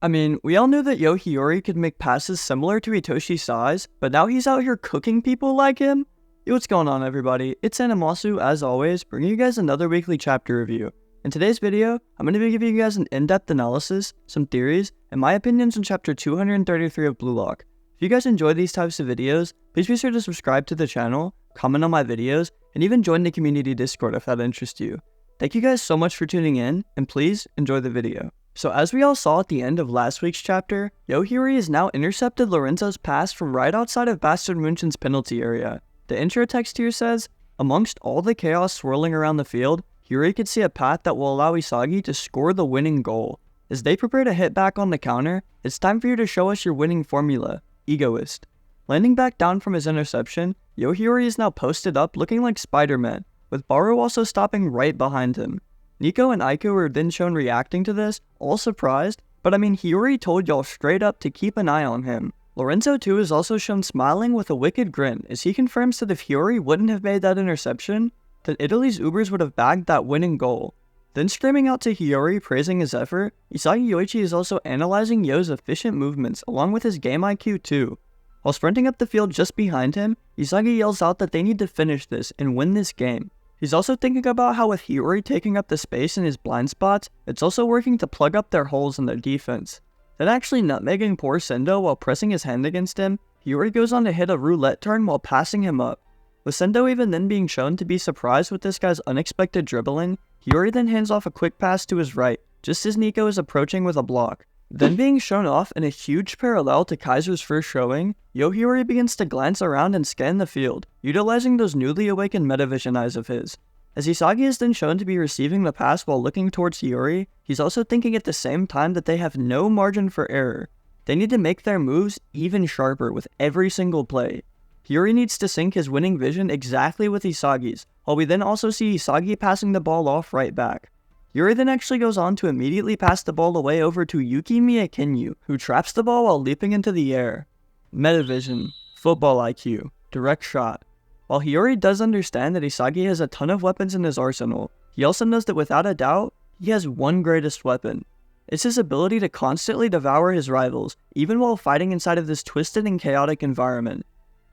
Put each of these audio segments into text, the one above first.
I mean, we all knew that Hiori could make passes similar to Itoshi Sae's, but now he's out here cooking people like him? Yo, what's going on everybody? It's Animasu, as always, bringing you guys another weekly chapter review. In today's video, I'm going to be giving you guys an in-depth analysis, some theories, and my opinions on chapter 233 of Blue Lock. If you guys enjoy these types of videos, please be sure to subscribe to the channel, comment on my videos, and even join the community Discord if that interests you. Thank you guys so much for tuning in, and please enjoy the video. So as we all saw at the end of last week's chapter, Hiori has now intercepted Lorenzo's pass from right outside of Bastard Munchen's penalty area. The intro text here says, amongst all the chaos swirling around the field, Hiori could see a path that will allow Isagi to score the winning goal. As they prepare to hit back on the counter, it's time for you to show us your winning formula, egoist. Landing back down from his interception, Hiori is now posted up looking like Spider-Man, with Barou also stopping right behind him. Nico and Aiko were then shown reacting to this, all surprised, but I mean Hiori told y'all straight up to keep an eye on him. Lorenzo too is also shown smiling with a wicked grin as he confirms that if Hiori wouldn't have made that interception, then Italy's Ubers would have bagged that winning goal. Then screaming out to Hiori praising his effort, Isagi Yoichi is also analyzing Yo's efficient movements along with his game IQ too. While sprinting up the field just behind him, Isagi yells out that they need to finish this and win this game. He's also thinking about how with Hiori taking up the space in his blind spots, it's also working to plug up their holes in their defense. Then actually nutmegging poor Sendo while pressing his hand against him, Hiori goes on to hit a roulette turn while passing him up. With Sendo even then being shown to be surprised with this guy's unexpected dribbling, Hiori then hands off a quick pass to his right, just as Nico is approaching with a block. Then being shown off in a huge parallel to Kaiser's first showing, Hiori begins to glance around and scan the field, utilizing those newly awakened metavision eyes of his. As Isagi is then shown to be receiving the pass while looking towards Hiori, he's also thinking at the same time that they have no margin for error. They need to make their moves even sharper with every single play. Hiori needs to sync his winning vision exactly with Isagi's, while we then also see Isagi passing the ball off right back. Hiori then actually goes on to immediately pass the ball away over to Yuki Miyakinyu, who traps the ball while leaping into the air. Metavision, football IQ, direct shot. While Hiori does understand that Isagi has a ton of weapons in his arsenal, he also knows that without a doubt, he has one greatest weapon. It's his ability to constantly devour his rivals, even while fighting inside of this twisted and chaotic environment.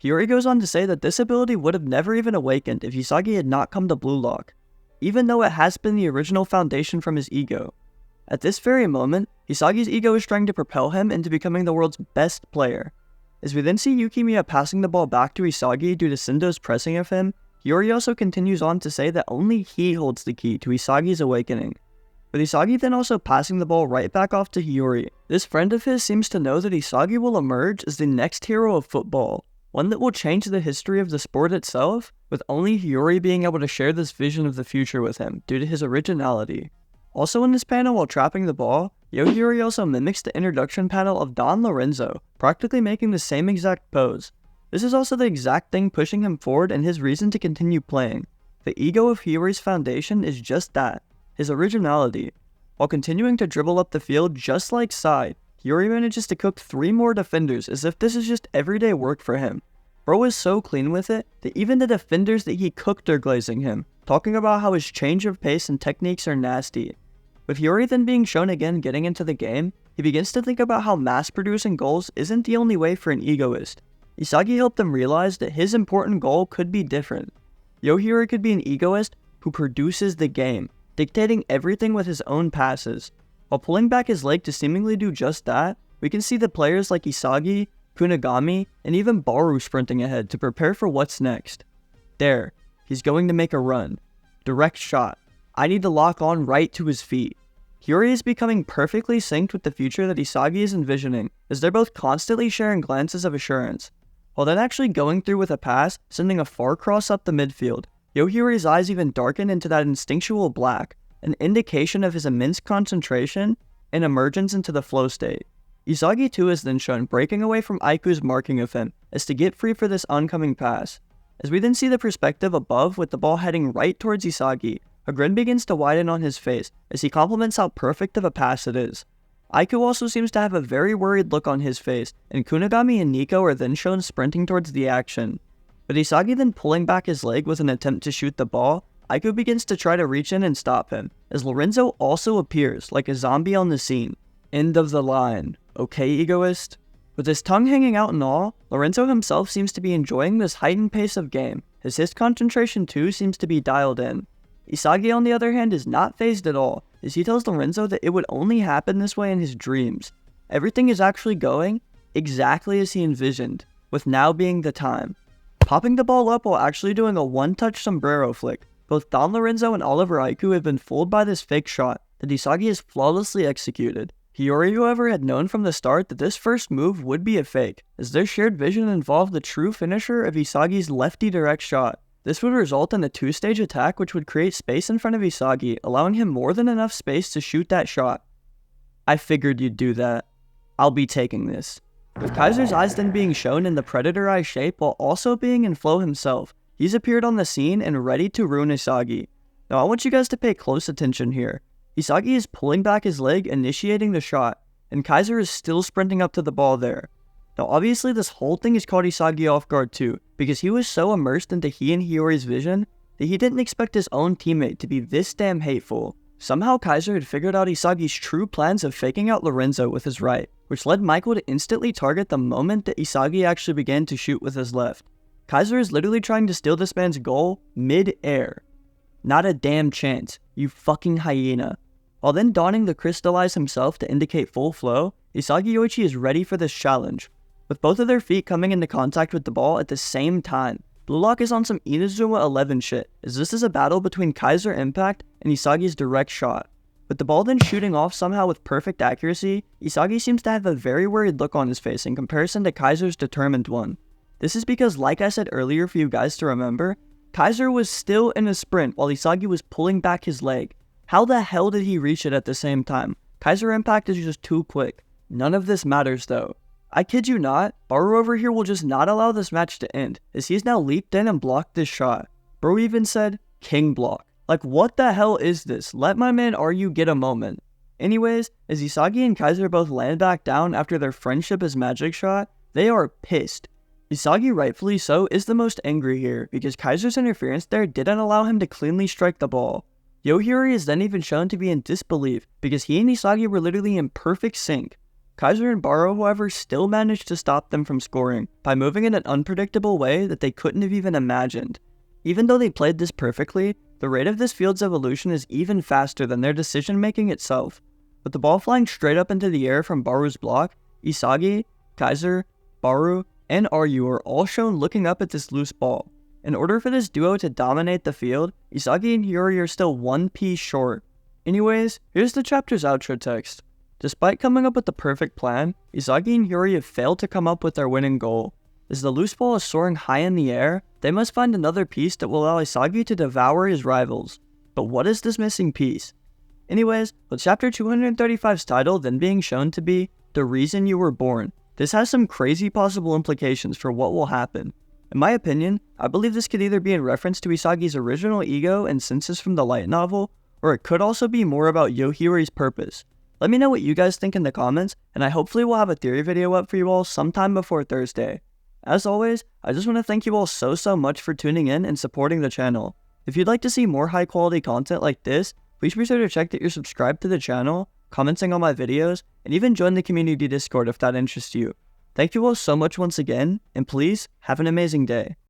Hiori goes on to say that this ability would have never even awakened if Isagi had not come to Blue Lock, even though it has been the original foundation from his ego. At this very moment, Isagi's ego is trying to propel him into becoming the world's best player. As we then see Yukimiya passing the ball back to Isagi due to Sendo's pressing of him, Hiori also continues on to say that only he holds the key to Isagi's awakening. With Isagi then also passing the ball right back off to Hiori, this friend of his seems to know that Isagi will emerge as the next hero of football, one that will change the history of the sport itself, with only Hiori being able to share this vision of the future with him due to his originality. Also in this panel while trapping the ball, Hiori also mimics the introduction panel of Don Lorenzo, practically making the same exact pose. This is also the exact thing pushing him forward and his reason to continue playing. The ego of Hiori's foundation is just that, his originality. While continuing to dribble up the field just like Sae, Hiori manages to cook 3 more defenders as if this is just everyday work for him. Bro is so clean with it that even the defenders that he cooked are glazing him, talking about how his change of pace and techniques are nasty. With Hiori then being shown again getting into the game, he begins to think about how mass-producing goals isn't the only way for an egoist. Isagi helped him realize that his important goal could be different. Hiori could be an egoist who produces the game, dictating everything with his own passes. While pulling back his leg to seemingly do just that, we can see the players like Isagi, Kunigami, and even Barou sprinting ahead to prepare for what's next. There, he's going to make a run. Direct shot. I need to lock on right to his feet. Hiori is becoming perfectly synced with the future that Isagi is envisioning, as they're both constantly sharing glances of assurance. While then actually going through with a pass, sending a far cross up the midfield, Hiori's eyes even darken into that instinctual black, an indication of his immense concentration and emergence into the flow state. Isagi too is then shown breaking away from Aiku's marking of him as to get free for this oncoming pass. As we then see the perspective above with the ball heading right towards Isagi, a grin begins to widen on his face as he compliments how perfect of a pass it is. Aiku also seems to have a very worried look on his face, and Kunigami and Nico are then shown sprinting towards the action. With Isagi then pulling back his leg with an attempt to shoot the ball, Aiku begins to try to reach in and stop him, as Lorenzo also appears like a zombie on the scene. End of the line. Okay, egoist? With his tongue hanging out and all, Lorenzo himself seems to be enjoying this heightened pace of game. His concentration too seems to be dialed in. Isagi on the other hand is not fazed at all, as he tells Lorenzo that it would only happen this way in his dreams. Everything is actually going exactly as he envisioned, with now being the time. Popping the ball up while actually doing a one-touch sombrero flick. Both Don Lorenzo and Oliver Aiku have been fooled by this fake shot that Isagi has flawlessly executed. Hiori, however, had known from the start that this first move would be a fake, as their shared vision involved the true finisher of Isagi's lefty direct shot. This would result in a two-stage attack which would create space in front of Isagi, allowing him more than enough space to shoot that shot. I figured you'd do that. I'll be taking this. With Kaiser's eyes then being shown in the predator eye shape while also being in flow himself, he's appeared on the scene and ready to ruin Isagi. Now I want you guys to pay close attention here. Isagi is pulling back his leg, initiating the shot, and Kaiser is still sprinting up to the ball there. Now obviously this whole thing has caught Isagi off guard too, because he was so immersed into he and Hiori's vision that he didn't expect his own teammate to be this damn hateful. Somehow Kaiser had figured out Isagi's true plans of faking out Lorenzo with his right, which led Michael to instantly target the moment that Isagi actually began to shoot with his left. Kaiser is literally trying to steal this man's goal mid-air. Not a damn chance, you fucking hyena. While then donning the crystal eyes himself to indicate full flow, Isagi Yoichi is ready for this challenge. With both of their feet coming into contact with the ball at the same time, Blue Lock is on some INAZUMA 11 shit, as this is a battle between Kaiser Impact and Isagi's direct shot. With the ball then shooting off somehow with perfect accuracy, Isagi seems to have a very worried look on his face in comparison to Kaiser's determined one. This is because, like I said earlier for you guys to remember, Kaiser was still in a sprint while Isagi was pulling back his leg. How the hell did he reach it at the same time? Kaiser Impact is just too quick. None of this matters though. I kid you not, Barou over here will just not allow this match to end, as he's now leaped in and blocked this shot. Bro even said, King block. Like what the hell is this? Let my man Ryu get a moment. Anyways, as Isagi and Kaiser both land back down after their friendship as magic shot, they are pissed. Isagi, rightfully so, is the most angry here, because Kaiser's interference there didn't allow him to cleanly strike the ball. Hiori is then even shown to be in disbelief, because he and Isagi were literally in perfect sync. Kaiser and Barou, however, still managed to stop them from scoring, by moving in an unpredictable way that they couldn't have even imagined. Even though they played this perfectly, the rate of this field's evolution is even faster than their decision-making itself. With the ball flying straight up into the air from Barou's block, Isagi, Kaiser, Barou, and Ryu are all shown looking up at this loose ball. In order for this duo to dominate the field, Isagi and Hiori are still one piece short. Anyways, here's the chapter's outro text. Despite coming up with the perfect plan, Isagi and Hiori have failed to come up with their winning goal. As the loose ball is soaring high in the air, they must find another piece that will allow Isagi to devour his rivals. But what is this missing piece? Anyways, with chapter 235's title then being shown to be The Reason You Were Born, this has some crazy possible implications for what will happen. In my opinion, I believe this could either be in reference to Isagi's original ego and senses from the light novel, or it could also be more about Yohiri's purpose. Let me know what you guys think in the comments, and I hopefully will have a theory video up for you all sometime before Thursday. As always, I just want to thank you all so much for tuning in and supporting the channel. If you'd like to see more high quality content like this, please be sure to check that you're subscribed to the channel, commenting on my videos, and even join the community Discord if that interests you. Thank you all so much once again, and please have an amazing day.